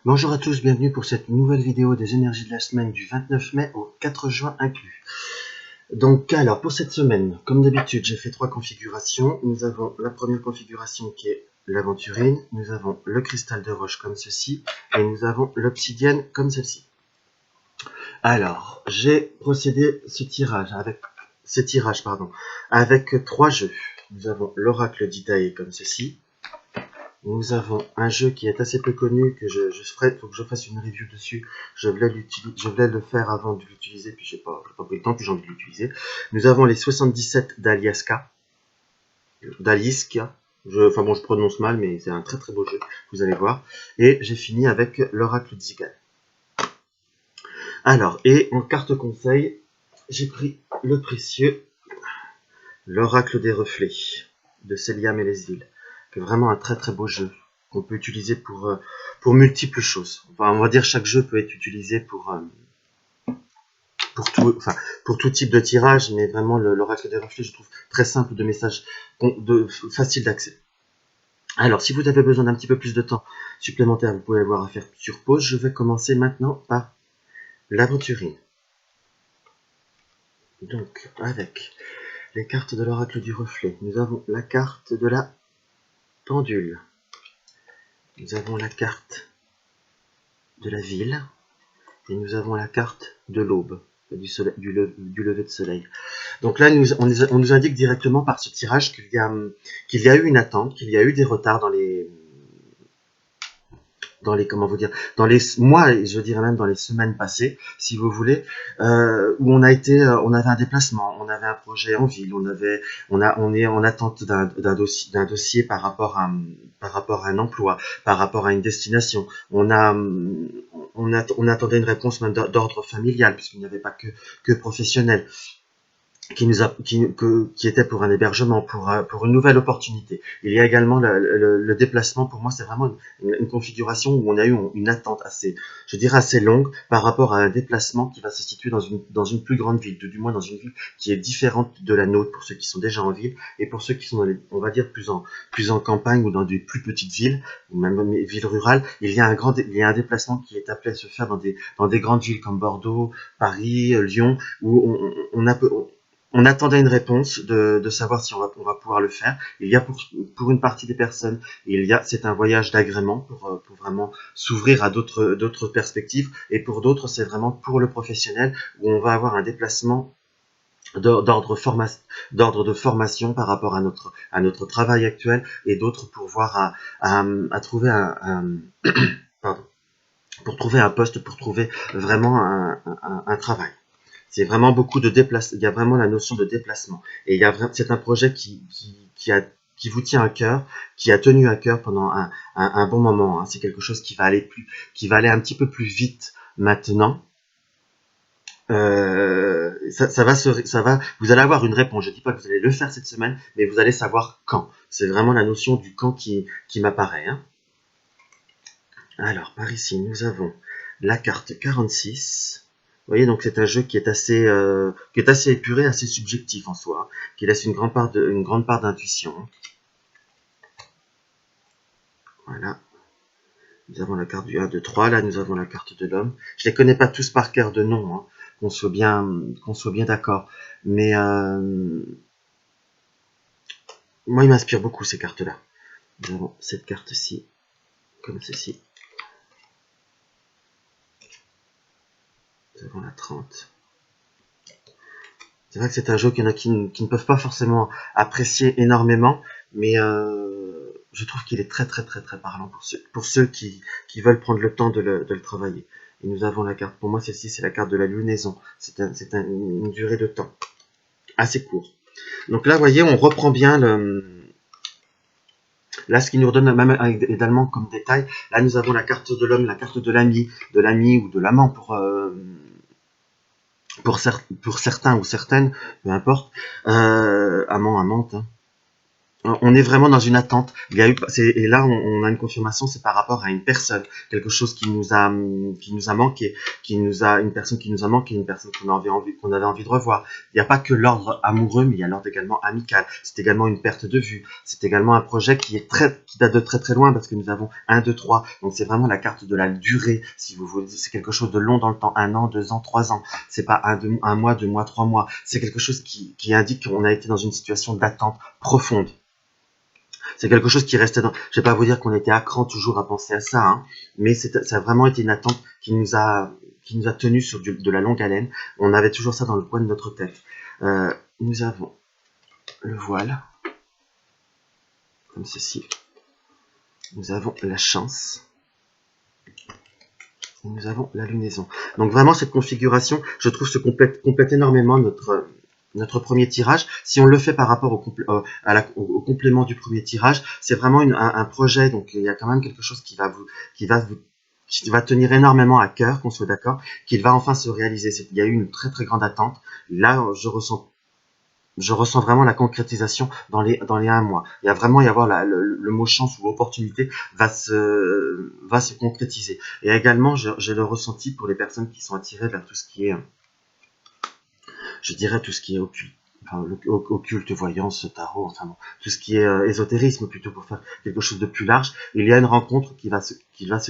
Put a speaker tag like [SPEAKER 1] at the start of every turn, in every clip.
[SPEAKER 1] Bonjour à tous, bienvenue pour cette nouvelle vidéo des énergies de la semaine du 29 mai au 4 juin inclus. Donc alors pour cette semaine, comme d'habitude, j'ai fait 3 configurations. Nous avons la première configuration qui est l'aventurine, nous avons le cristal de roche comme ceci, et nous avons l'obsidienne comme celle-ci. Alors, j'ai procédé ces tirages avec 3 jeux. Nous avons l'oracle d'Itaé comme ceci. Nous avons un jeu qui est assez peu connu, que faut que je fasse une review dessus. Je voulais le faire avant de l'utiliser, puis j'ai pas pris le temps, puis j'ai envie de l'utiliser. Nous avons les 77 d'Aliaska. Enfin bon, je prononce mal, mais c'est un très très beau jeu, vous allez voir. Et j'ai fini avec l'Oracle d'Zigal. Alors, et en carte conseil, j'ai pris le précieux, l'Oracle des Reflets, de Celia Melesville, qui est vraiment un très très beau jeu, qu'on peut utiliser pour multiples choses. Enfin, on va dire chaque jeu peut être utilisé pour tout type de tirage, mais vraiment l'Oracle des Reflets, je trouve très simple de message, facile d'accès. Alors, si vous avez besoin d'un petit peu plus de temps supplémentaire, vous pouvez avoir à faire sur pause. Je vais commencer maintenant par l'aventurine. Donc, avec les cartes de l'Oracle du Reflet, nous avons la carte de la pendule. Nous avons la carte de la ville. Et nous avons la carte de l'aube, du lever de soleil. Donc là, on nous indique directement par ce tirage qu'il y a eu une attente, qu'il y a eu des retards dans les comment vous dire, dans les mois, et je dirais même dans les semaines passées, si vous voulez, où on avait un déplacement, on avait un projet en ville, on est en attente d'un dossier par rapport à un emploi, par rapport à une destination. On attendait une réponse même d'ordre familial, puisqu'il n'y avait pas que professionnel, qui était pour un hébergement, pour une nouvelle opportunité. Il y a également le déplacement. Pour moi, c'est vraiment une configuration où on a eu une attente assez longue par rapport à un déplacement qui va se situer dans une plus grande ville, du moins dans une ville qui est différente de la nôtre pour ceux qui sont déjà en ville, et pour ceux qui sont on va dire plus en campagne ou dans des plus petites villes, ou même des villes rurales. Il y a un déplacement qui est appelé à se faire dans des grandes villes comme Bordeaux, Paris, Lyon, où on attendait une réponse de savoir si on va pouvoir le faire. Il y a pour une partie des personnes, c'est un voyage d'agrément pour vraiment s'ouvrir à d'autres perspectives, et pour d'autres, c'est vraiment pour le professionnel, où on va avoir un déplacement d'ordre de formation par rapport à notre travail actuel, et d'autres pour voir à trouver pardon, pour trouver un poste, pour trouver vraiment un travail. C'est vraiment beaucoup de déplacement. Il y a vraiment la notion de déplacement. Et c'est un projet qui vous tient à cœur, qui a tenu à cœur pendant un bon moment. C'est quelque chose qui va aller un petit peu plus vite maintenant. Vous allez avoir une réponse. Je dis pas que vous allez le faire cette semaine, mais vous allez savoir quand. C'est vraiment la notion du quand qui m'apparaît. Alors, par ici, nous avons la carte 46. Vous voyez, donc c'est un jeu qui est assez épuré, assez subjectif en soi, qui laisse une grande part d'intuition. Voilà. Nous avons la carte du 1, 2, 3. Là, nous avons la carte de l'homme. Je les connais pas tous par cœur de nom, qu'on soit bien d'accord. Mais moi, il m'inspire beaucoup ces cartes-là. Nous avons cette carte-ci, comme ceci. Nous avons la 30. C'est vrai que c'est un jeu qu'il y en a qui ne peuvent pas forcément apprécier énormément, mais je trouve qu'il est très très très très parlant pour ceux qui veulent prendre le temps de le travailler. Et nous avons la carte, pour moi celle-ci c'est la carte de la lunaison, c'est une durée de temps assez court. Donc là vous voyez, on reprend bien là ce qui nous redonne même également comme détail, là nous avons la carte de l'homme, la carte de l'ami ou de l'amant pour certains ou certaines, peu importe, amant, amante, on est vraiment dans une attente. Il y a eu, et là, on a une confirmation, c'est par rapport à une personne, quelque chose qui nous a manqué, une personne qui nous a manqué, une personne qu'on avait envie de revoir. Il n'y a pas que l'ordre amoureux, mais il y a l'ordre également amical. C'est également une perte de vue. C'est également un projet qui date de très très loin, parce que nous avons 1, 2, 3. Donc c'est vraiment la carte de la durée, si vous voulez. C'est quelque chose de long dans le temps, 1 an, 2 ans, 3 ans. C'est pas un mois, 2 mois, 3 mois. C'est quelque chose qui indique qu'on a été dans une situation d'attente profonde. C'est quelque chose qui restait dans. Je vais pas vous dire qu'on était à cran toujours à penser à ça, hein, mais ça a vraiment été une attente qui nous a tenus sur de la longue haleine. On avait toujours ça dans le coin de notre tête. Nous avons le voile, comme ceci. Nous avons la chance. Et nous avons la lunaison. Donc vraiment, cette configuration, je trouve, se complète énormément notre premier tirage. Si on le fait par rapport au complément du premier tirage, c'est vraiment un projet, donc il y a quand même quelque chose qui va tenir énormément à cœur, qu'on soit d'accord, qu'il va enfin se réaliser. Il y a eu une très très grande attente. Là, je ressens vraiment la concrétisation dans les 1 mois. Il y a vraiment le mot chance ou opportunité va se concrétiser. Et également, j'ai le ressenti pour les personnes qui sont attirées vers tout ce qui est, je dirais, tout ce qui est occulte, enfin, occulte, voyance, tarot, enfin bon, tout ce qui est ésotérisme plutôt, pour faire quelque chose de plus large. Il y a une rencontre qui va se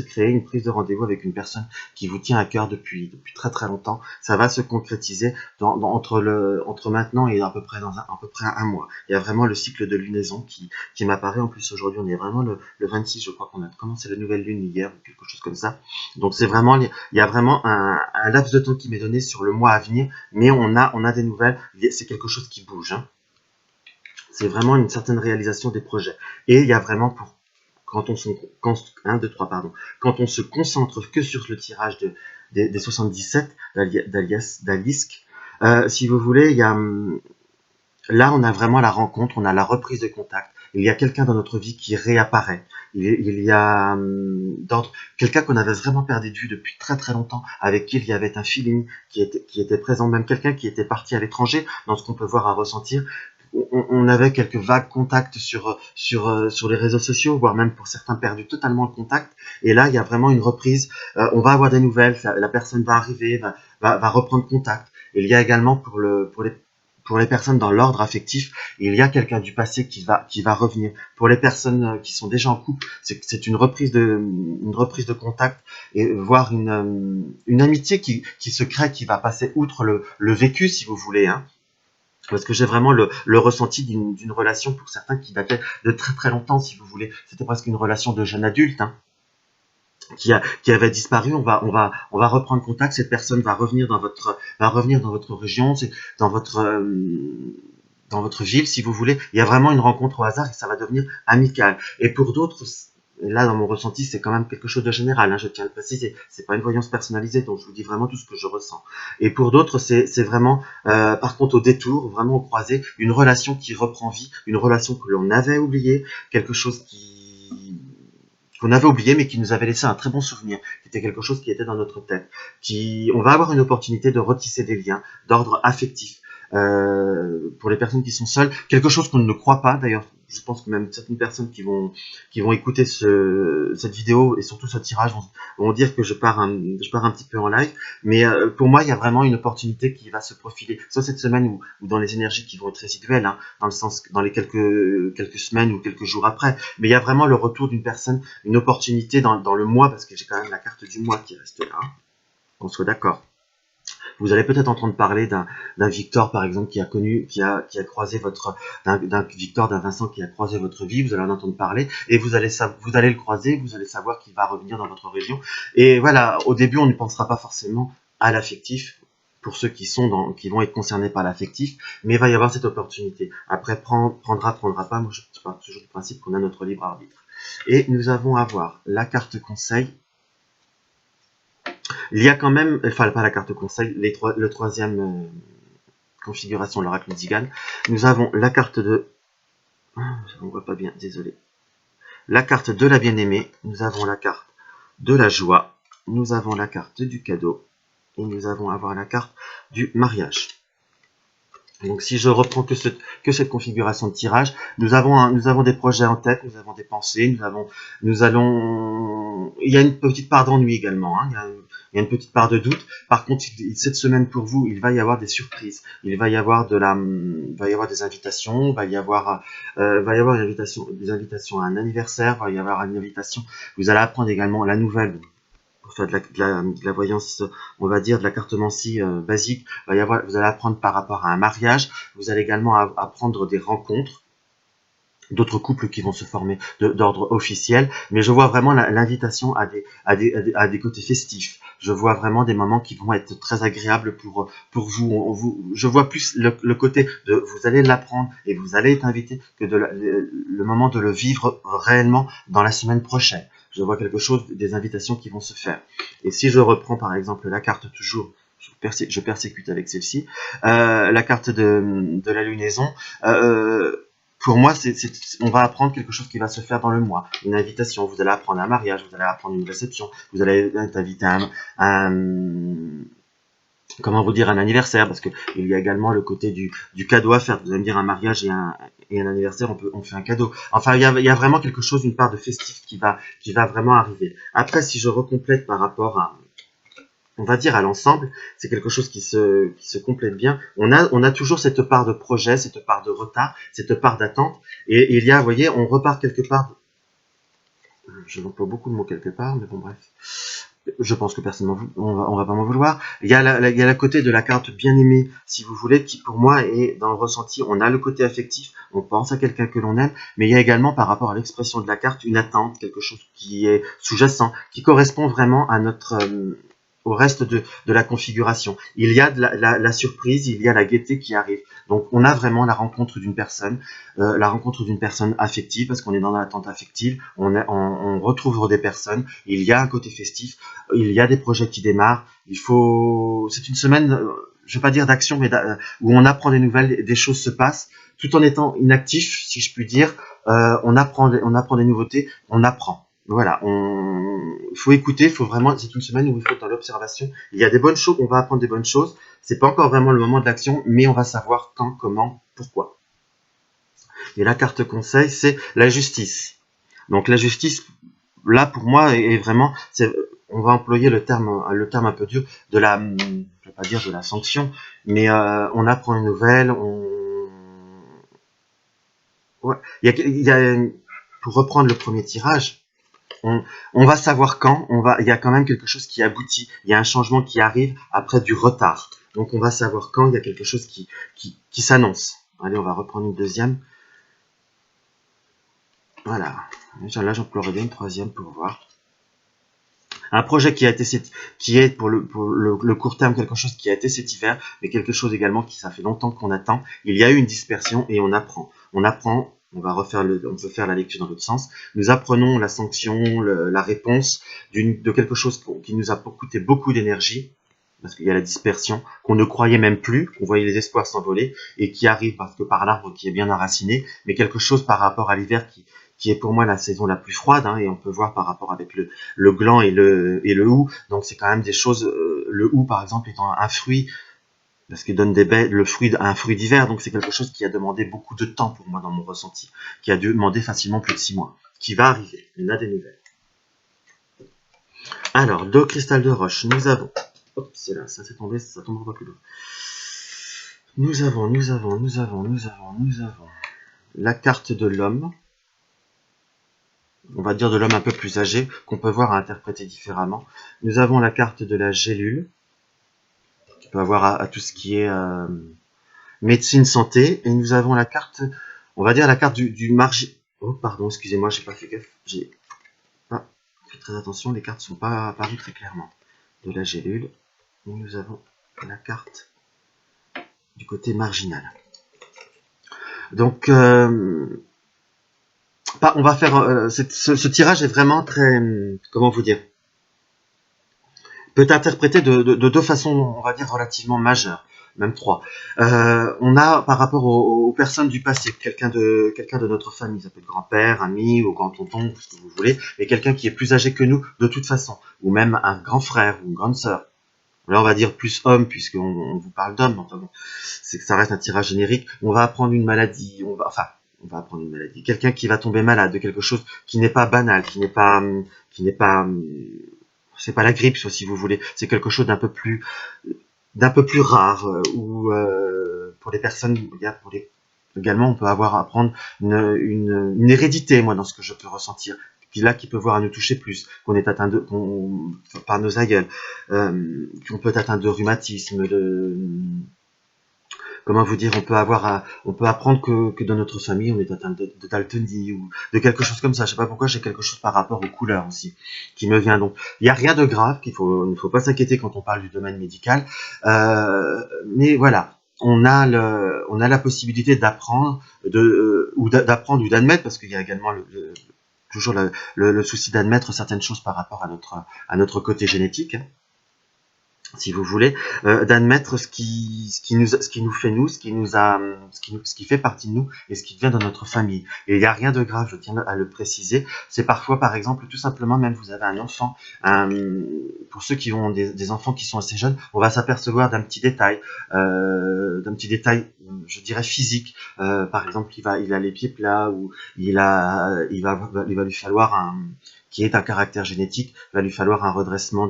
[SPEAKER 1] créer, une prise de rendez-vous avec une personne qui vous tient à cœur depuis très très longtemps. Ça va se concrétiser entre maintenant et à peu près à peu près 1 mois. Il y a vraiment le cycle de lunaison qui m'apparaît. En plus, aujourd'hui, on est vraiment le 26, je crois qu'on a commencé la nouvelle lune hier, ou quelque chose comme ça. Donc c'est vraiment, il y a vraiment un laps de temps qui m'est donné sur le mois à venir, mais on a des nouvelles. C'est quelque chose qui bouge, hein. C'est vraiment une certaine réalisation des projets. Et il y a vraiment quand on se 1, 2, 3, pardon, quand on se concentre que sur le tirage des 77 d'Alisk, si vous voulez, là on a vraiment la rencontre, on a la reprise de contact. Il y a quelqu'un dans notre vie qui réapparaît. Il y a quelqu'un qu'on avait vraiment perdu de vue depuis très très longtemps, avec qui il y avait un feeling qui était présent, même quelqu'un qui était parti à l'étranger, dans ce qu'on peut voir à ressentir. On avait quelques vagues contacts sur les réseaux sociaux, voire même pour certains perdu totalement le contact. Et là, il y a vraiment une reprise. On va avoir des nouvelles, la personne va arriver, va reprendre contact. Et il y a également pour les personnes dans l'ordre affectif, il y a quelqu'un du passé qui va revenir. Pour les personnes qui sont déjà en couple, c'est une reprise de contact, et voir une amitié qui se crée, qui va passer outre le vécu, si vous voulez, hein. Parce que j'ai vraiment le ressenti d'une relation, pour certains, qui datait de très très longtemps, si vous voulez. C'était presque une relation de jeune adulte, hein, qui avait disparu. On va reprendre contact. Cette personne va revenir dans votre région, dans votre ville, si vous voulez. Il y a vraiment une rencontre au hasard et ça va devenir amical. Et pour d'autres, là, dans mon ressenti, c'est quand même quelque chose de général, hein, je tiens à le préciser. C'est pas une voyance personnalisée, donc je vous dis vraiment tout ce que je ressens. Et pour d'autres, c'est vraiment, par contre, au détour, vraiment au croisé, une relation qui reprend vie, une relation que l'on avait oubliée, quelque chose qu'on avait oublié, mais qui nous avait laissé un très bon souvenir, qui était quelque chose qui était dans notre tête. On va avoir une opportunité de retisser des liens d'ordre affectif. Pour les personnes qui sont seules, quelque chose qu'on ne croit pas. D'ailleurs, je pense que même certaines personnes qui vont écouter cette vidéo et surtout ce tirage vont dire que je pars un petit peu en live. Mais pour moi, il y a vraiment une opportunité qui va se profiler, soit cette semaine ou dans les énergies qui vont être résiduelles, hein, dans le sens dans les quelques semaines ou quelques jours après. Mais il y a vraiment le retour d'une personne, une opportunité dans le mois, parce que j'ai quand même la carte du mois qui reste là, hein, qu'on soit d'accord. Vous allez peut-être entendre parler d'un Victor, par exemple, qui a croisé d'un Victor, d'un Vincent qui a croisé votre vie. Vous allez en entendre parler et vous allez le croiser, vous allez savoir qu'il va revenir dans votre région. Et voilà, au début, on ne pensera pas forcément à l'affectif pour ceux qui vont être concernés par l'affectif, mais il va y avoir cette opportunité. Après, prendra pas. Moi, je pars toujours du principe qu'on a notre libre arbitre. Et nous avons à voir la carte conseil. Il y a quand même, enfin pas la carte conseil, le troisième configuration, l'oracle Digan. Nous avons la carte de, on voit pas bien, désolé. La carte de la bien-aimée, nous avons la carte de la joie, nous avons la carte du cadeau, et nous avons à voir la carte du mariage. Donc si je reprends que cette configuration de tirage, nous avons des projets en tête, nous avons des pensées, il y a une petite part d'ennui également, hein, il y a une petite part de doute. Par contre, cette semaine pour vous, il va y avoir des surprises, il va y avoir il va y avoir des invitations, va y avoir des invitations à un anniversaire, va y avoir une invitation. Vous allez apprendre également la nouvelle. Pour faire de la voyance, on va dire, de la cartomancie basique, vous allez apprendre par rapport à un mariage, vous allez également apprendre des rencontres, d'autres couples qui vont se former d'ordre officiel, mais je vois vraiment l'invitation à des côtés festifs. Je vois vraiment des moments qui vont être très agréables pour vous. Je vois plus le côté de vous allez l'apprendre et vous allez être invité que le moment de le vivre réellement dans la semaine prochaine. Je vois quelque chose, des invitations qui vont se faire. Et si je reprends par exemple la carte toujours, je persécute avec celle-ci, la carte de la lunaison, pour moi, on va apprendre quelque chose qui va se faire dans le mois. Une invitation, vous allez apprendre un mariage, vous allez apprendre une réception, vous allez être invité à comment vous dire, un anniversaire, parce que il y a également le côté du cadeau à faire. Vous allez me dire un mariage et un anniversaire, on fait un cadeau. Enfin, il y a vraiment quelque chose, une part de festif qui va vraiment arriver. Après, si je recomplète par rapport on va dire à l'ensemble, c'est quelque chose qui se complète bien. On a toujours cette part de projet, cette part de retard, cette part d'attente. Et il y a, vous voyez, on repart quelque part. Je n'emploie beaucoup de mots quelque part, mais bon, bref. Je pense que personne on va pas m'en vouloir. Il y a il y a la côté de la carte bien aimée, si vous voulez, qui pour moi est dans le ressenti. On a le côté affectif, on pense à quelqu'un que l'on aime, mais il y a également par rapport à l'expression de la carte une attente, quelque chose qui est sous-jacent, qui correspond vraiment à au reste de la configuration. Il y a de la surprise, il y a la gaieté qui arrive. Donc on a vraiment la rencontre d'une personne affective, parce qu'on est dans l'attente affective, on retrouve des personnes, il y a un côté festif, il y a des projets qui démarrent, c'est une semaine, je ne vais pas dire d'action, mais où on apprend des nouvelles, des choses se passent, tout en étant inactif, si je puis dire, on apprend des nouveautés, on apprend. Voilà, il faut écouter, c'est une semaine où il faut être dans l'observation. Il y a des bonnes choses, on va apprendre des bonnes choses. C'est pas encore vraiment le moment de l'action, mais on va savoir quand, comment, pourquoi. Et la carte conseil, c'est la justice. Donc la justice, là pour moi, est vraiment, on va employer le terme un peu dur de je vais pas dire de la sanction, mais on apprend une nouvelle, ouais, pour reprendre le premier tirage. On va savoir quand, il y a quand même quelque chose qui aboutit, il y a un changement qui arrive après du retard. Donc on va savoir quand il y a quelque chose qui s'annonce. Allez, on va reprendre une deuxième. Voilà. Là, j'emploierai bien une troisième pour voir. Un projet qui est pour le court terme quelque chose qui a été cet hiver, mais quelque chose également ça fait longtemps qu'on attend. Il y a eu une dispersion et on apprend. On peut faire la lecture dans l'autre sens. Nous apprenons la sanction, la réponse de quelque chose qui nous a coûté beaucoup d'énergie, parce qu'il y a la dispersion, qu'on ne croyait même plus, qu'on voyait les espoirs s'envoler, et qui arrive parce que par l'arbre qui est bien enraciné, mais quelque chose par rapport à l'hiver qui est pour moi la saison la plus froide, hein, et on peut voir par rapport avec le gland et le hou, donc c'est quand même des choses, le hou par exemple étant un fruit, parce qu'il donne un fruit d'hiver, donc c'est quelque chose qui a demandé beaucoup de temps pour moi dans mon ressenti, qui a demandé facilement plus de 6 mois, qui va arriver, il y en a des nouvelles. Alors, 2 cristal de roche, nous avons, hop, c'est là, ça s'est tombé, ça tombera pas plus loin. Nous avons la carte de l'homme, on va dire de l'homme un peu plus âgé, qu'on peut voir à interpréter différemment. Nous avons la carte de la gélule, qui peut avoir à tout ce qui est médecine santé, et nous avons la carte, on va dire la carte du margin. Oh pardon, excusez-moi, j'ai pas fait gaffe, j'ai pas fait très attention, les cartes sont pas apparues très clairement. De la gélule, et nous avons la carte du côté marginal. Donc, on va faire ce tirage est vraiment très, comment vous dire, peut être interprété de deux façons, on va dire relativement majeures, même trois. On a par rapport aux personnes du passé, quelqu'un de notre famille, ça peut être grand-père, ami ou grand-tonton, ce que vous voulez, mais quelqu'un qui est plus âgé que nous de toute façon, ou même un grand frère ou une grande sœur. là on va dire plus homme, puisqu'on vous parle d'homme, enfin bon, c'est que ça reste un tirage générique. On va apprendre une maladie, on va apprendre une maladie. Quelqu'un qui va tomber malade de quelque chose qui n'est pas banal, qui n'est pas, c'est pas la grippe, si vous voulez. C'est quelque chose d'un peu plus rare, ou pour les personnes, également, on peut avoir à apprendre une hérédité, moi, dans ce que je peux ressentir, qui peut voir à nous toucher plus, qu'on est atteint par nos aïeuls, qu'on peut être atteint de rhumatisme, comment vous dire, on peut apprendre que dans notre famille, on est atteint de daltonie ou de quelque chose comme ça. Je sais pas pourquoi j'ai quelque chose par rapport aux couleurs aussi qui me vient. Donc, il n'y a rien de grave il ne faut pas s'inquiéter quand on parle du domaine médical. Mais voilà. On a la possibilité d'apprendre, d'apprendre ou d'admettre, parce qu'il y a également toujours le souci d'admettre certaines choses par rapport à notre côté génétique, hein, si vous voulez, d'admettre ce qui nous fait nous, ce qui fait partie de nous et ce qui vient de notre famille. Et il n'y a rien de grave, je tiens à le préciser. C'est parfois, par exemple, tout simplement, même vous avez un enfant, pour ceux qui ont des enfants qui sont assez jeunes, on va s'apercevoir d'un petit détail, je dirais physique. Par exemple, il a les pieds plats, ou il va lui falloir qui est un caractère génétique, il va lui falloir un redressement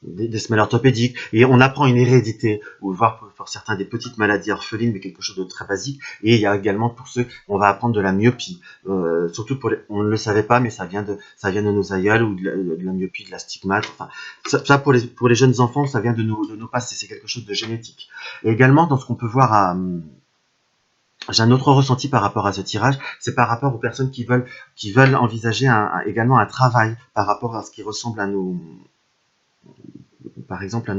[SPEAKER 1] des semelles orthopédiques, et on apprend une hérédité, ou voire pour certains des petites maladies orphelines, mais quelque chose de très basique. Et il y a également pour ceux, on va apprendre de la myopie, surtout on ne le savait pas, mais ça vient de nos aïeuls, ou de la myopie, de l'astigmate, enfin, ça pour les jeunes enfants, ça vient de nos passés, c'est quelque chose de génétique. Et également, dans ce qu'on peut voir j'ai un autre ressenti par rapport à ce tirage, c'est par rapport aux personnes qui veulent envisager également un travail par rapport à ce qui ressemble par exemple à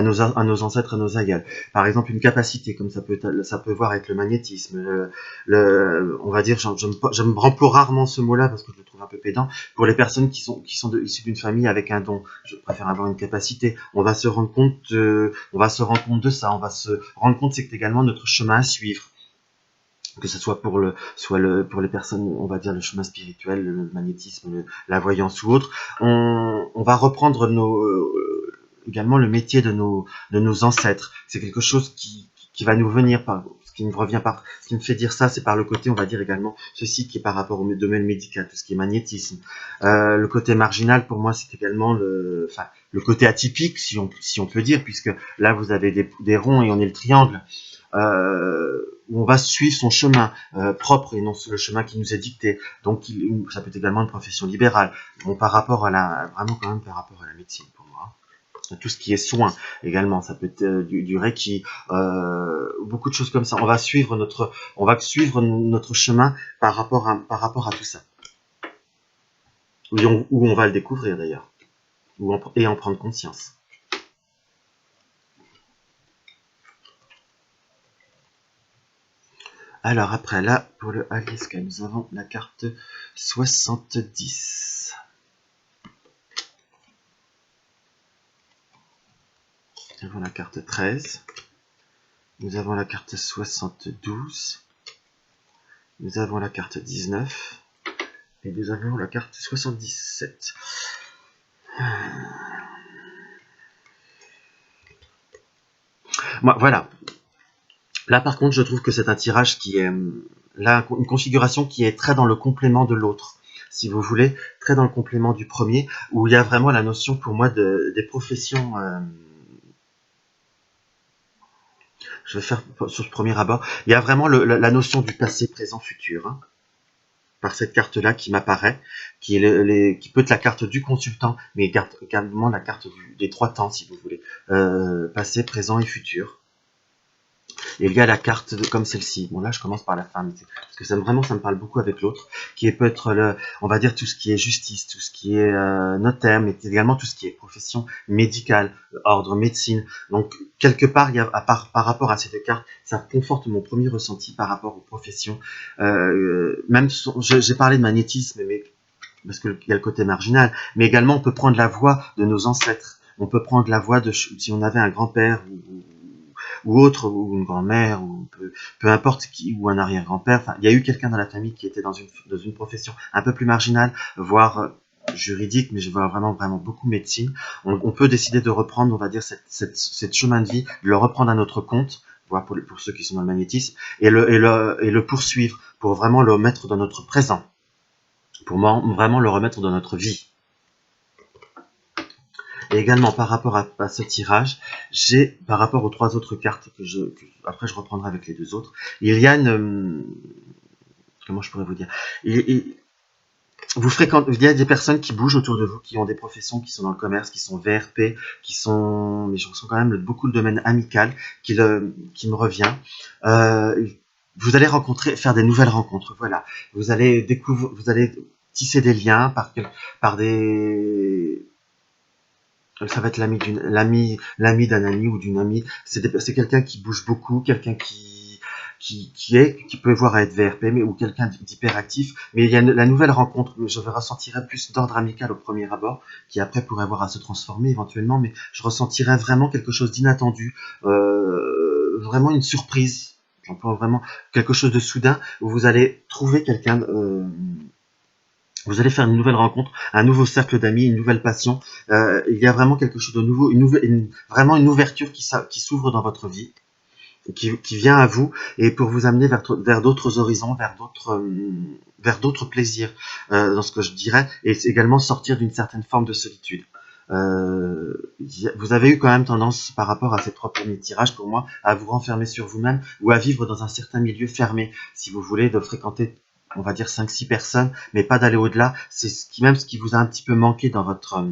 [SPEAKER 1] nos ancêtres, à nos aïeuls. Par exemple, une capacité, comme ça peut voir avec le magnétisme, on va dire, je me remplis rarement ce mot-là parce que je le trouve un peu pédant. Pour les personnes qui sont issues d'une famille avec un don, je préfère avoir une capacité. On va se rendre compte de ça. On va se rendre compte, c'est également notre chemin à suivre, que ce soit pour les personnes, on va dire le chemin spirituel, le magnétisme, la voyance ou autre. On va reprendre également le métier de nos ancêtres. C'est quelque chose qui va nous venir ce qui me fait dire ça, c'est par le côté, on va dire également, ceci qui est par rapport au domaine médical, tout ce qui est magnétisme. Le côté marginal, pour moi, c'est également le côté atypique, si on peut dire, puisque là, vous avez des ronds et on est le triangle. Où on va suivre son chemin propre et non le chemin qui nous est dicté. Donc, ça peut être également une profession libérale. Bon, vraiment quand même par rapport à la médecine pour moi. Tout ce qui est soins également, ça peut être du reiki, beaucoup de choses comme ça. On va suivre notre chemin par rapport à tout ça. Où on va le découvrir d'ailleurs, et en prendre conscience. Alors après, là, pour le Aliska, nous avons la carte 70. Nous avons la carte 13. Nous avons la carte 72. Nous avons la carte 19. Et nous avons la carte 77. Voilà. Là, par contre, je trouve que c'est un tirage qui est... Là, une configuration qui est très dans le complément de l'autre, si vous voulez, très dans le complément du premier, où il y a vraiment la notion, pour moi, des professions... je vais faire sur ce premier abord. Il y a vraiment la notion du passé, présent, futur, hein, par cette carte-là qui m'apparaît, qui peut être la carte du consultant, mais également la carte des trois temps, si vous voulez, passé, présent et futur. Et il y a la carte comme celle-ci. Bon, là, je commence par la femme, parce que ça me parle beaucoup avec l'autre, qui peut être, on va dire, tout ce qui est justice, tout ce qui est notaire, mais également tout ce qui est profession médicale, ordre, médecine. Donc, quelque part, par rapport à ces deux cartes, ça conforte mon premier ressenti par rapport aux professions. Même, j'ai parlé de magnétisme, mais parce qu'il y a le côté marginal, mais également, on peut prendre la voix de nos ancêtres. On peut prendre la voix si on avait un grand-père ou autre, ou une grand-mère, ou peu importe qui, ou un arrière-grand-père. Enfin, il y a eu quelqu'un dans la famille qui était dans une profession un peu plus marginale, voire juridique, mais je vois vraiment beaucoup médecine. On peut décider de reprendre, on va dire, cette chemin de vie, de le reprendre à notre compte, voire pour ceux qui sont dans le magnétisme, et le poursuivre, pour vraiment le mettre dans notre présent, pour vraiment le remettre dans notre vie. Et également, par rapport à ce tirage, j'ai, par rapport aux 3 autres cartes après je reprendrai avec les 2 autres, il y a comment je pourrais vous dire, il y a des personnes qui bougent autour de vous, qui ont des professions, qui sont dans le commerce, qui sont VRP, mais je ressens quand même beaucoup le domaine amical qui me revient. Vous allez faire des nouvelles rencontres, voilà. Vous allez tisser des liens par des, ça va être l'ami d'un ami ou d'une amie. C'est quelqu'un qui bouge beaucoup, quelqu'un qui peut voir à être VRP, ou quelqu'un d'hyperactif. Mais il y a la nouvelle rencontre, je ressentirais plus d'ordre amical au premier abord, qui après pourrait avoir à se transformer éventuellement, mais je ressentirais vraiment quelque chose d'inattendu, vraiment une surprise. J'emploie vraiment quelque chose de soudain, où vous allez trouver quelqu'un, vous allez faire une nouvelle rencontre, un nouveau cercle d'amis, une nouvelle passion. Il y a vraiment quelque chose de nouveau, vraiment une ouverture qui s'ouvre dans votre vie, qui vient à vous, et pour vous amener vers d'autres horizons, vers d'autres plaisirs, dans ce que je dirais, et également sortir d'une certaine forme de solitude. Vous avez eu quand même tendance, par rapport à ces 3 premiers tirages, pour moi, à vous renfermer sur vous-même, ou à vivre dans un certain milieu fermé, si vous voulez, de fréquenter, on va dire 5-6 personnes, mais pas d'aller au-delà. C'est ce qui vous a un petit peu manqué dans votre...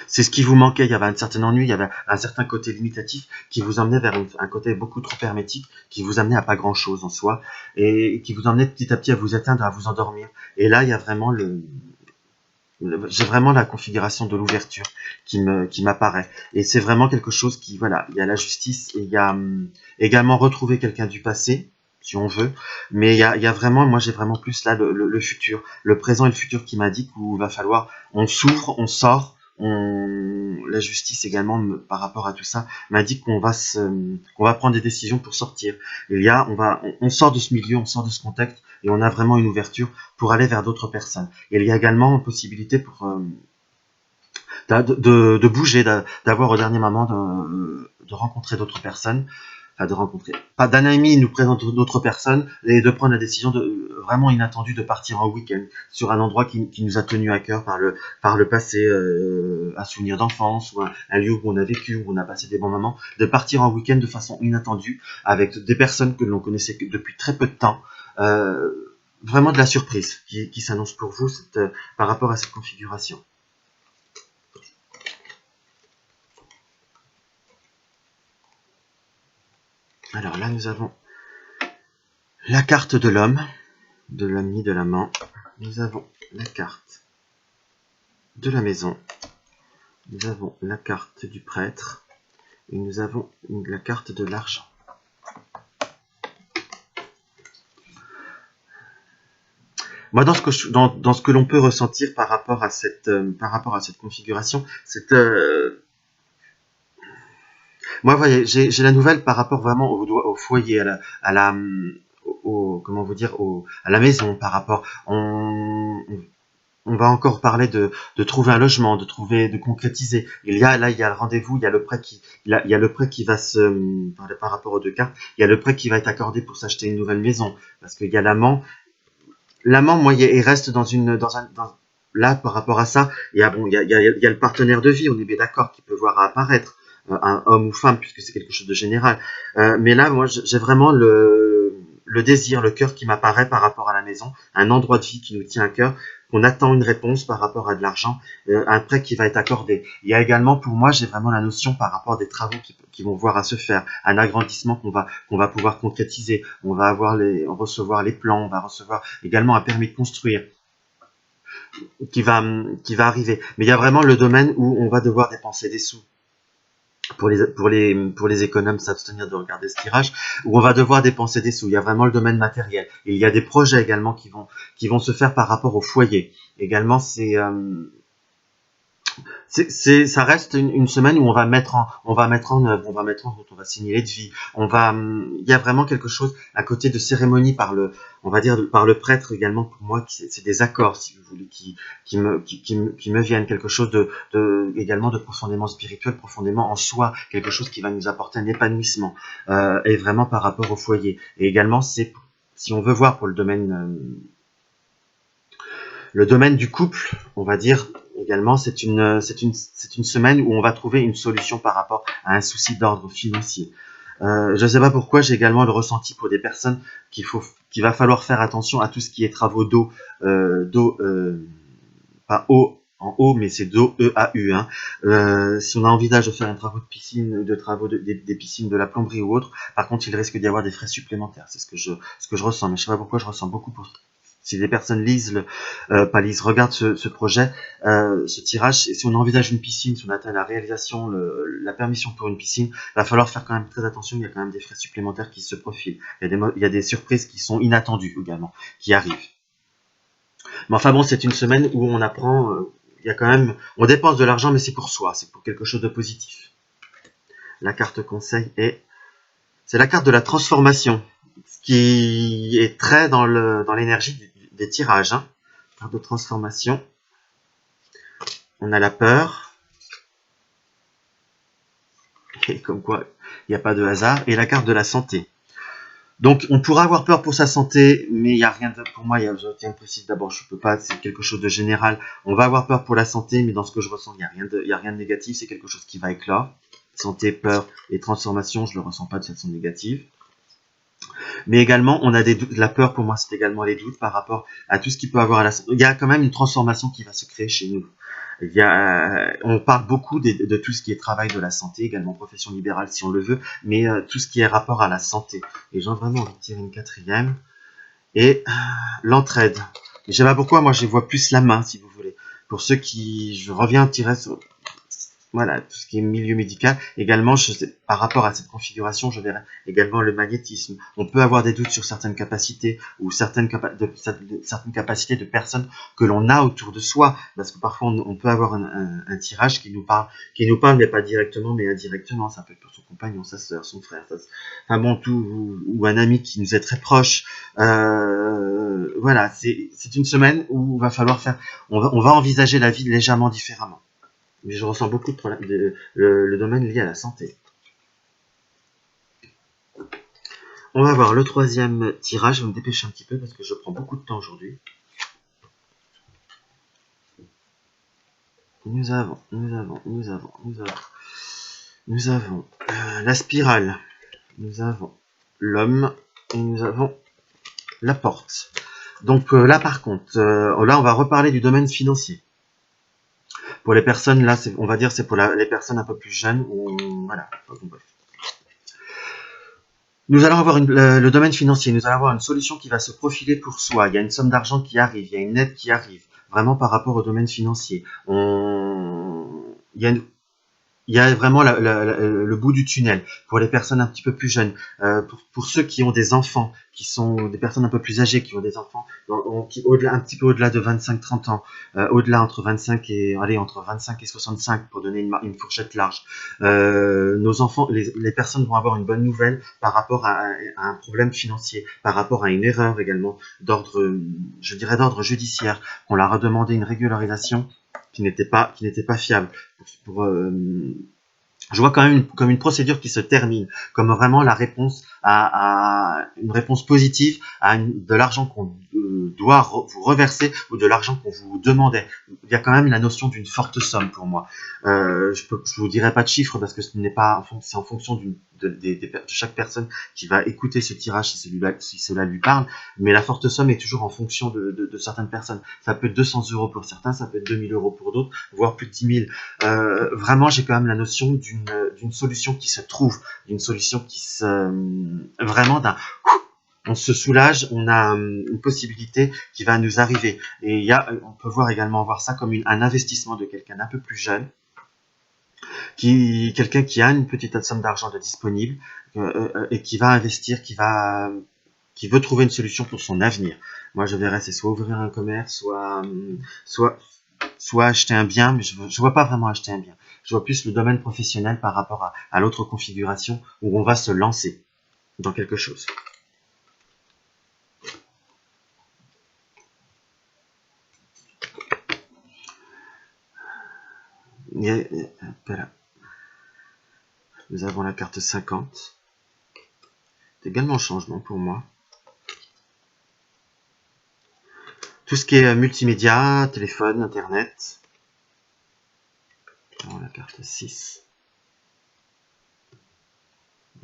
[SPEAKER 1] c'est ce qui vous manquait, il y avait un certain ennui, il y avait un certain côté limitatif qui vous emmenait vers un côté beaucoup trop hermétique, qui vous amenait à pas grand-chose en soi, et qui vous emmenait petit à petit à vous éteindre, à vous endormir. Et là, il y a vraiment j'ai vraiment la configuration de l'ouverture qui m'apparaît. Et c'est vraiment quelque chose qui, voilà, il y a la justice, et il y a également retrouver quelqu'un du passé, si on veut, mais il y a vraiment, moi j'ai vraiment plus là le futur, le présent et le futur qui m'indiquent où il va falloir, on s'ouvre, on sort, la justice également, par rapport à tout ça, m'indique qu'on va prendre des décisions pour sortir. On sort de ce milieu, on sort de ce contexte, et on a vraiment une ouverture pour aller vers d'autres personnes. Et il y a également une possibilité de bouger, d'avoir au dernier moment de rencontrer d'autres personnes, pas d'un ami, il nous présente d'autres personnes, et de prendre la décision vraiment inattendue de partir en week-end sur un endroit qui nous a tenu à cœur par le passé, un souvenir d'enfance, ou un lieu où on a vécu, où on a passé des bons moments, de partir en week-end de façon inattendue avec des personnes que l'on connaissait depuis très peu de temps. Vraiment de la surprise qui s'annonce pour vous, par rapport à cette configuration. Alors là, nous avons la carte de l'homme, de l'ami, de l'amant. Nous avons la carte de la maison. Nous avons la carte du prêtre. Et nous avons la carte de l'argent. Moi, dans ce que l'on peut ressentir par rapport à cette configuration, moi, vous voyez, j'ai la nouvelle par rapport vraiment au foyer, comment vous dire, à la maison, par rapport. On va encore parler de trouver un logement, de concrétiser. Il y a le rendez-vous, il y a le prêt qui va par rapport aux 2 cartes, il y a le prêt qui va être accordé pour s'acheter une nouvelle maison, parce qu'il y a l'amant. L'amant, moi, il reste là, par rapport à ça, il y a le partenaire de vie, on est bien d'accord, qui peut voir apparaître, un homme ou femme, puisque c'est quelque chose de général. Mais là, moi, j'ai vraiment le désir, le cœur qui m'apparaît par rapport à la maison, un endroit de vie qui nous tient à cœur, qu'on attend une réponse par rapport à de l'argent, un prêt qui va être accordé. Il y a également, pour moi, j'ai vraiment la notion par rapport à des travaux qui vont voir à se faire, un agrandissement qu'on va pouvoir concrétiser. On va recevoir les plans, on va recevoir également un permis de construire qui va arriver. Mais il y a vraiment le domaine où on va devoir dépenser des sous. Pour les économes, s'abstenir de regarder ce tirage, où on va devoir dépenser des sous. Il y a vraiment le domaine matériel. Et il y a des projets également qui vont se faire par rapport au foyer. Également, Ça reste une semaine où on va mettre en œuvre, on va signer les devis, il y a vraiment quelque chose, un côté de cérémonie on va dire, par le prêtre également pour moi, c'est des accords, si vous voulez, qui me viennent, quelque chose également de profondément spirituel, profondément en soi, quelque chose qui va nous apporter un épanouissement, et vraiment par rapport au foyer. Et également, si on veut voir pour le domaine du couple, on va dire également, c'est une semaine où on va trouver une solution par rapport à un souci d'ordre financier. Je ne sais pas pourquoi, j'ai également le ressenti pour des personnes qu'il va falloir faire attention à tout ce qui est travaux d'eau, pas eau en haut, mais c'est d'eau EAU. Hein. Si on envisage de faire un travaux de piscine, des piscines, de la plomberie ou autre, par contre, il risque d'y avoir des frais supplémentaires. C'est ce que je ressens. Mais je ne sais pas pourquoi je ressens beaucoup si des personnes regardent ce projet, ce tirage, et si on envisage une piscine, si on atteint la réalisation, la permission pour une piscine, il va falloir faire quand même très attention, il y a quand même des frais supplémentaires qui se profilent. Il y a des surprises qui sont inattendues également, qui arrivent. Mais enfin bon, c'est une semaine où on apprend, il y a quand même, on dépense de l'argent, mais c'est pour soi, c'est pour quelque chose de positif. La carte conseil c'est la carte de la transformation, ce qui est très dans l'énergie des tirages. Hein. Carte de transformation. On a la peur. Et comme quoi, il n'y a pas de hasard. Et la carte de la santé. Donc, on pourra avoir peur pour sa santé, mais il n'y a rien de, pour moi, je tiens à préciser d'abord, je peux pas, c'est quelque chose de général. On va avoir peur pour la santé, mais dans ce que je ressens, il n'y a rien de négatif, c'est quelque chose qui va éclore. Santé, peur et transformation, je le ressens pas de façon négative. Mais également, on a la peur, pour moi, c'est également les doutes par rapport à tout ce qui peut avoir il y a quand même une transformation qui va se créer chez nous. On parle beaucoup de tout ce qui est travail de la santé, également profession libérale si on le veut, mais tout ce qui est rapport à la santé. Et j'ai vraiment envie de tirer une quatrième. Et l'entraide. Je sais pas pourquoi, moi je vois plus la main, si vous voulez. Pour ceux je reviens tirer sur, voilà, tout ce qui est milieu médical. Également, par rapport à cette configuration, je verrai également le magnétisme. On peut avoir des doutes sur certaines capacités ou certaines capacités de personnes que l'on a autour de soi, parce que parfois on peut avoir un tirage qui nous parle, mais pas directement, mais indirectement. Ça peut être pour son compagnon, sa sœur, son frère, enfin bon, ou un ami qui nous est très proche. Voilà, c'est une semaine où il va falloir on va envisager la vie légèrement différemment. Mais je ressens beaucoup de problèmes, le domaine lié à la santé. On va voir le troisième tirage. Je vais me dépêcher un petit peu parce que je prends beaucoup de temps aujourd'hui. Nous avons la spirale. Nous avons l'homme et nous avons la porte. Donc là par contre, là on va reparler du domaine financier. Pour les personnes, là, on va dire c'est pour les personnes un peu plus jeunes. Voilà. Bref. Nous allons avoir le domaine financier, nous allons avoir une solution qui va se profiler pour soi. Il y a une somme d'argent qui arrive, il y a une aide qui arrive, vraiment par rapport au domaine financier. Il y a vraiment le bout du tunnel pour les personnes un petit peu plus jeunes, pour ceux qui ont des enfants, qui sont des personnes un peu plus âgées, qui ont des enfants un petit peu au-delà de 25-30 ans, au-delà entre 25 et 65 pour donner une fourchette large. Nos enfants, les personnes vont avoir une bonne nouvelle par rapport à un problème financier, par rapport à une erreur également d'ordre, je dirais d'ordre judiciaire, qu'on leur a demandé une régularisation qui n'était pas fiable. Je vois quand même comme une procédure qui se termine, comme vraiment la réponse à une réponse positive de l'argent qu'on doit vous reverser ou de l'argent qu'on vous demandait. Il y a quand même la notion d'une forte somme pour moi. Je vous dirai pas de chiffre parce que c'est en fonction de chaque personne qui va écouter ce tirage si cela lui parle, mais la forte somme est toujours en fonction de certaines personnes. Ça peut être 200 € pour certains, ça peut être 2000 € pour d'autres, voire plus de 10 000. Vraiment, j'ai quand même la notion d'une solution qui se trouve, d'une solution vraiment on se soulage, on a une possibilité qui va nous arriver. Et on peut également voir ça comme un investissement de quelqu'un d'un peu plus jeune, quelqu'un qui a une petite somme d'argent de disponible et qui va investir, qui veut trouver une solution pour son avenir. Moi, je verrais, c'est soit ouvrir un commerce, soit soit acheter un bien, mais je ne vois pas vraiment acheter un bien. Je vois plus le domaine professionnel par rapport à l'autre configuration où on va se lancer dans quelque chose. Voilà. Nous avons la carte 50. C'est également un changement pour moi. Tout ce qui est multimédia, téléphone, internet. Alors, la carte 6.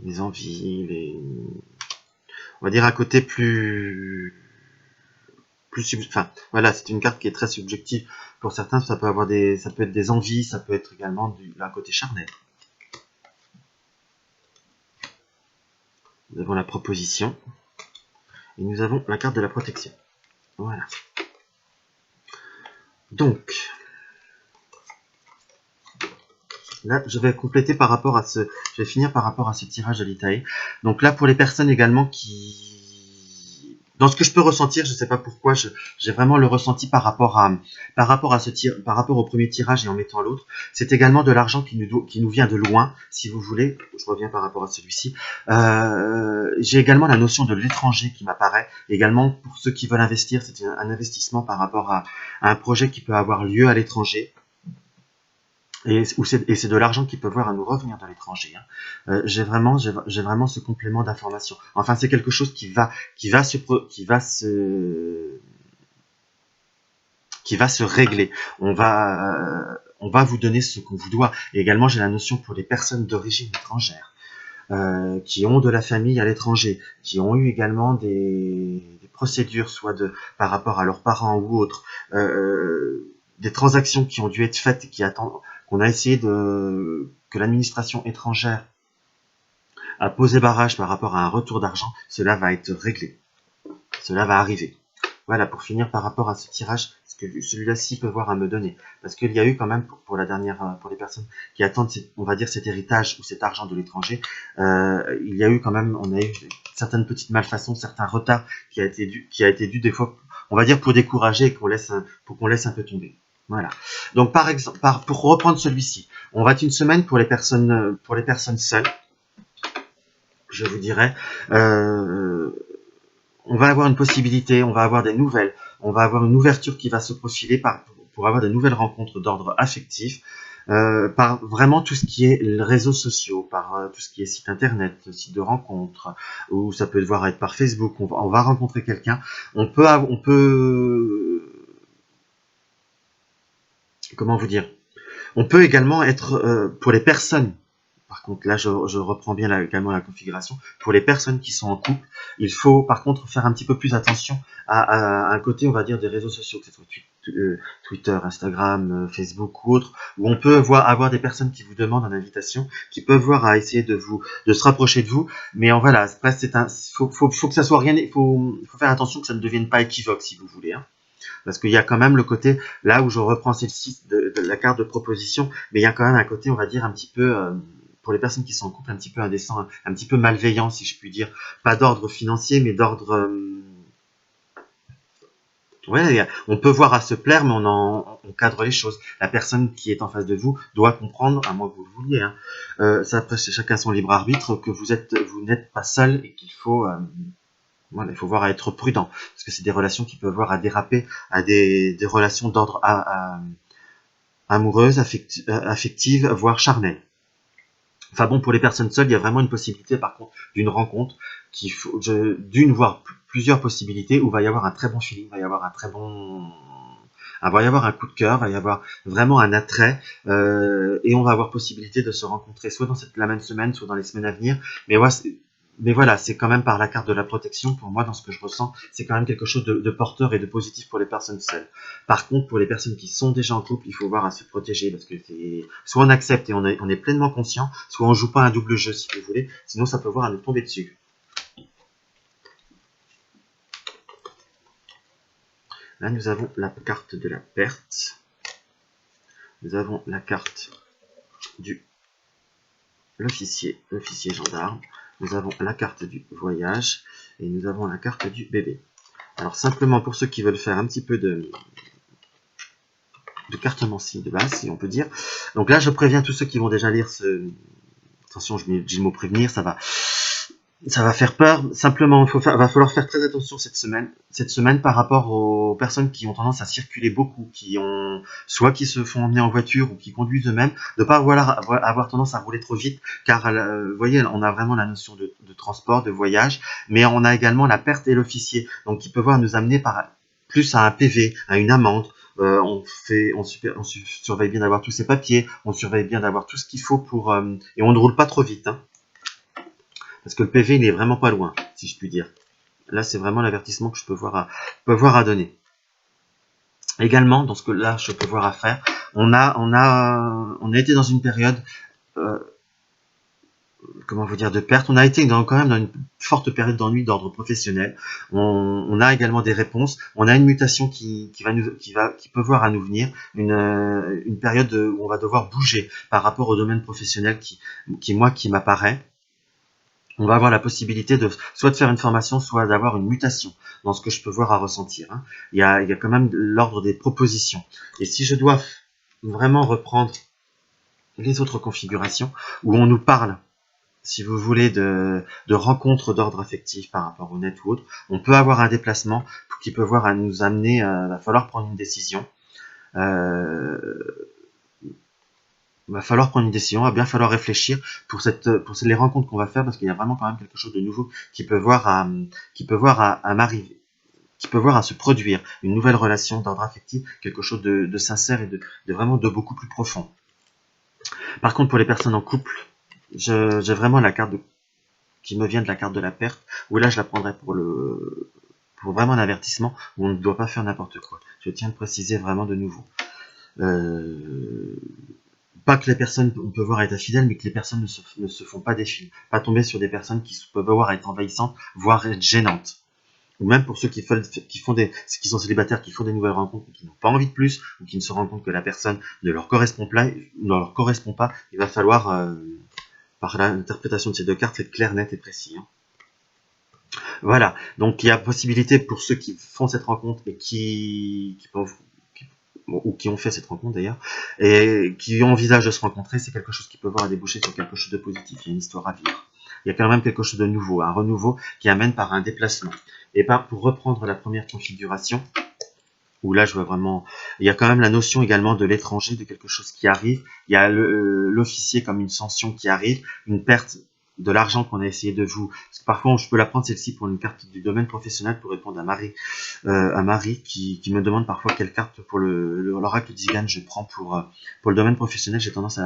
[SPEAKER 1] Les envies, on va dire un côté plus enfin, voilà, c'est une carte qui est très subjective. Pour certains, ça peut être des envies, ça peut être également d'un côté charnel. Nous avons la proposition. Et nous avons la carte de la protection. Voilà. Donc, là, je vais compléter par rapport à je vais finir par rapport à ce tirage de l'Itae. Donc là, pour les personnes également dans ce que je peux ressentir, je ne sais pas pourquoi, j'ai vraiment le ressenti par rapport au premier tirage et en mettant l'autre. C'est également de l'argent qui nous vient de loin, si vous voulez. Je reviens par rapport à celui-ci. J'ai également la notion de l'étranger qui m'apparaît. Également, pour ceux qui veulent investir, c'est un investissement par rapport à un projet qui peut avoir lieu à l'étranger. Et c'est de l'argent qui peut voir à nous revenir de l'étranger. J'ai vraiment ce complément d'information. Enfin, c'est quelque chose qui va se régler. On va vous donner ce qu'on vous doit. Et également, j'ai la notion pour les personnes d'origine étrangère, qui ont de la famille à l'étranger, qui ont eu également des procédures, soit par rapport à leurs parents ou autres, des transactions qui ont dû être faites et qu'on a essayé que l'administration étrangère a posé barrage par rapport à un retour d'argent. Cela va être réglé. Cela va arriver. Voilà, pour finir par rapport à ce tirage, ce que celui-là-ci peut voir à me donner. Parce qu'il y a eu quand même, pour les personnes qui attendent, on va dire, cet héritage ou cet argent de l'étranger, il y a eu quand même, on a eu certaines petites malfaçons, certains retards qui a été dû des fois, on va dire, pour décourager et pour qu'on laisse un peu tomber. Voilà. Donc, par exemple, pour reprendre celui-ci, on va être une semaine pour les personnes seules. Je vous dirais, on va avoir une possibilité, on va avoir des nouvelles, on va avoir une ouverture qui va se profiler pour avoir de nouvelles rencontres d'ordre affectif, par vraiment tout ce qui est les réseaux sociaux, par tout ce qui est site internet, site de rencontres, ou ça peut devoir être par Facebook, on va rencontrer quelqu'un, on peut, comment vous dire, on peut également être, pour les personnes. Par contre, là, je reprends bien également la configuration. Pour les personnes qui sont en couple, il faut par contre faire un petit peu plus attention à un côté, on va dire, des réseaux sociaux, que ce soit Twitter, Instagram, Facebook ou autre, où on peut avoir des personnes qui vous demandent une invitation, qui peuvent voir à essayer de se rapprocher de vous. Mais voilà, faut que ça soit rien, faut faire attention que ça ne devienne pas équivoque, si vous voulez. Parce qu'il y a quand même le côté, là où je reprends celle-ci, de la carte de proposition, mais il y a quand même un côté, on va dire, un petit peu, pour les personnes qui sont en couple, un petit peu indécent, un petit peu malveillant, si je puis dire. Pas d'ordre financier, mais d'ordre... ouais, on peut voir à se plaire, mais on cadre les choses. La personne qui est en face de vous doit comprendre, à moins que vous le vouliez, ça, après, c'est chacun son libre arbitre, que vous n'êtes pas seul et qu'il faut... voilà, il faut voir à être prudent, parce que c'est des relations qui peuvent voir à déraper à des relations d'ordre amoureuses, affectives, voire charnelles. Enfin bon, pour les personnes seules, il y a vraiment une possibilité, par contre, d'une rencontre, d'une voire plusieurs possibilités, où il va y avoir un très bon feeling, va y avoir va y avoir un coup de cœur, va y avoir vraiment un attrait, et on va avoir possibilité de se rencontrer soit dans la même semaine, soit dans les semaines à venir. Mais voilà, c'est quand même par la carte de la protection, pour moi, dans ce que je ressens, c'est quand même quelque chose de porteur et de positif pour les personnes seules. Par contre, pour les personnes qui sont déjà en couple, il faut voir à se protéger, parce que soit on accepte et on est pleinement conscient, soit on joue pas un double jeu, si vous voulez, sinon ça peut voir à nous tomber dessus. Là, nous avons la carte de la perte. Nous avons la carte de l'officier gendarme. Nous avons la carte du voyage et nous avons la carte du bébé. Alors simplement pour ceux qui veulent faire un petit peu de cartomancie de base, si on peut dire. Donc là, je préviens tous ceux qui vont déjà lire ce... Attention, je dis le mot prévenir, ça va faire peur. Simplement, va falloir faire très attention cette semaine par rapport aux personnes qui ont tendance à circuler beaucoup, soit qui se font emmener en voiture ou qui conduisent eux-mêmes, de pas avoir tendance à rouler trop vite, car vous voyez, on a vraiment la notion de transport, de voyage, mais on a également la perte et l'officier, donc qui peut nous amener plus à un PV, à une amende. On surveille bien d'avoir tous ses papiers, on surveille bien d'avoir tout ce qu'il faut et on ne roule pas trop vite, hein. Parce que le PV, il est vraiment pas loin, si je puis dire. Là, c'est vraiment l'avertissement que je peux voir à donner. Également, dans ce que là, je peux voir à faire, on a été dans une période, comment vous dire, de perte. On a été quand même dans une forte période d'ennui d'ordre professionnel. On a également des réponses. On a une mutation qui peut voir à nous venir, une période où on va devoir bouger par rapport au domaine professionnel qui m'apparaît. On va avoir la possibilité soit de faire une formation, soit d'avoir une mutation dans ce que je peux voir à ressentir, hein. Il y a quand même l'ordre des propositions. Et si je dois vraiment reprendre les autres configurations où on nous parle, si vous voulez, de rencontres d'ordre affectif par rapport au net ou autre, on peut avoir un déplacement qui peut voir à nous amener, va falloir prendre une décision. Va falloir prendre une décision, va bien falloir réfléchir pour les rencontres qu'on va faire, parce qu'il y a vraiment quand même quelque chose de nouveau qui peut voir à m'arriver, qui peut voir à se produire, une nouvelle relation d'ordre affectif, quelque chose de sincère et de vraiment de beaucoup plus profond. Par contre, pour les personnes en couple, j'ai vraiment la carte qui me vient de la carte de la perte, où là je la prendrai pour vraiment un avertissement où on ne doit pas faire n'importe quoi. Je tiens à le préciser vraiment de nouveau. Pas que les personnes, on peut voir être infidèles, mais que les personnes ne se font pas des films. Pas tomber sur des personnes qui peuvent voir être envahissantes, voire être gênantes. Ou même pour ceux qui sont célibataires, qui font des nouvelles rencontres, qui n'ont pas envie de plus, ou qui ne se rendent compte que la personne ne leur correspond pas, il va falloir, par l'interprétation de ces deux cartes, être clair, net et précis, hein. Voilà, donc il y a possibilité pour ceux qui font cette rencontre et qui ont fait cette rencontre d'ailleurs, et qui envisagent de se rencontrer, c'est quelque chose qui peut voir à déboucher sur quelque chose de positif, il y a une histoire à vivre. Il y a quand même quelque chose de nouveau, un renouveau qui amène par un déplacement. Et pour reprendre la première configuration, où là je vois vraiment, il y a quand même la notion également de l'étranger, de quelque chose qui arrive, il y a l'officier comme une sanction qui arrive, une perte de l'argent qu'on a essayé de vous... Parce que parfois, je peux la prendre celle-ci pour une carte du domaine professionnel pour répondre à Marie qui me demande parfois quelle carte pour l'oracle d'Igan je prends pour le domaine professionnel. J'ai tendance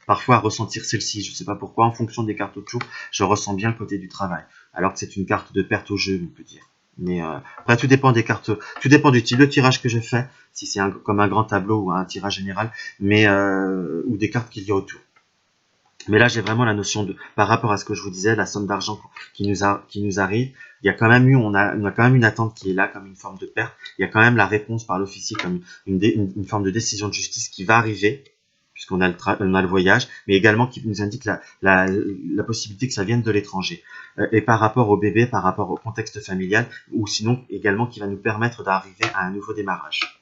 [SPEAKER 1] parfois à ressentir celle-ci. Je ne sais pas pourquoi. En fonction des cartes autour, je ressens bien le côté du travail. Alors que c'est une carte de perte au jeu, on peut dire. Mais après, tout dépend des cartes, tout dépend du type de tirage que je fais, si c'est comme un grand tableau ou un tirage général, ou des cartes qu'il y a autour. Mais là, j'ai vraiment la notion par rapport à ce que je vous disais, la somme d'argent qui nous arrive, il y a quand même on a quand même une attente qui est là, comme une forme de perte. Il y a quand même la réponse par l'officier, comme une forme de décision de justice qui va arriver, puisqu'on a le voyage, mais également qui nous indique la possibilité que ça vienne de l'étranger. Et par rapport au bébé, par rapport au contexte familial, ou sinon également qui va nous permettre d'arriver à un nouveau démarrage.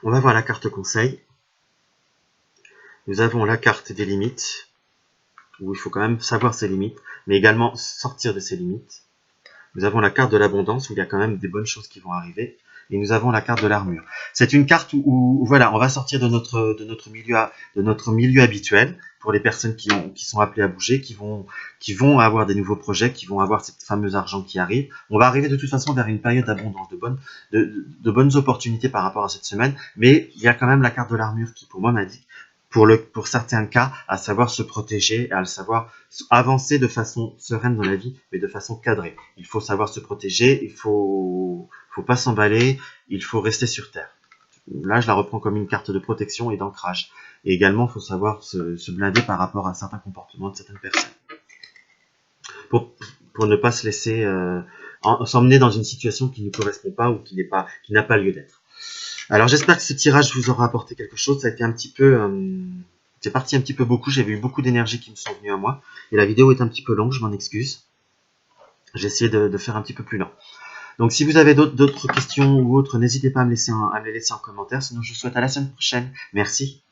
[SPEAKER 1] On va voir la carte conseil. Nous avons la carte des limites, où il faut quand même savoir ses limites, mais également sortir de ses limites. Nous avons la carte de l'abondance, où il y a quand même des bonnes choses qui vont arriver. Et nous avons la carte de l'armure. C'est une carte où voilà, on va sortir de notre milieu habituel, pour les personnes qui sont appelées à bouger, qui vont avoir des nouveaux projets, qui vont avoir cette fameuse argent qui arrive. On va arriver de toute façon vers une période d'abondance, de bonnes opportunités par rapport à cette semaine, mais il y a quand même la carte de l'armure qui, pour moi, m'indique pour certains cas, à savoir se protéger, à savoir avancer de façon sereine dans la vie, mais de façon cadrée. Il faut savoir se protéger, il faut pas s'emballer, il faut rester sur terre. Là, je la reprends comme une carte de protection et d'ancrage. Et également, il faut savoir se blinder par rapport à certains comportements de certaines personnes. Pour ne pas se laisser s'emmener dans une situation qui ne correspond pas ou qui n'a pas lieu d'être. Alors j'espère que ce tirage vous aura apporté quelque chose. Ça a été un petit peu, c'est parti un petit peu beaucoup. J'avais eu beaucoup d'énergie qui me sont venues à moi. Et la vidéo est un petit peu longue, je m'en excuse. J'ai essayé de faire un petit peu plus lent. Donc si vous avez d'autres questions ou autres, n'hésitez pas à me les laisser en commentaire. Sinon, je vous souhaite à la semaine prochaine. Merci.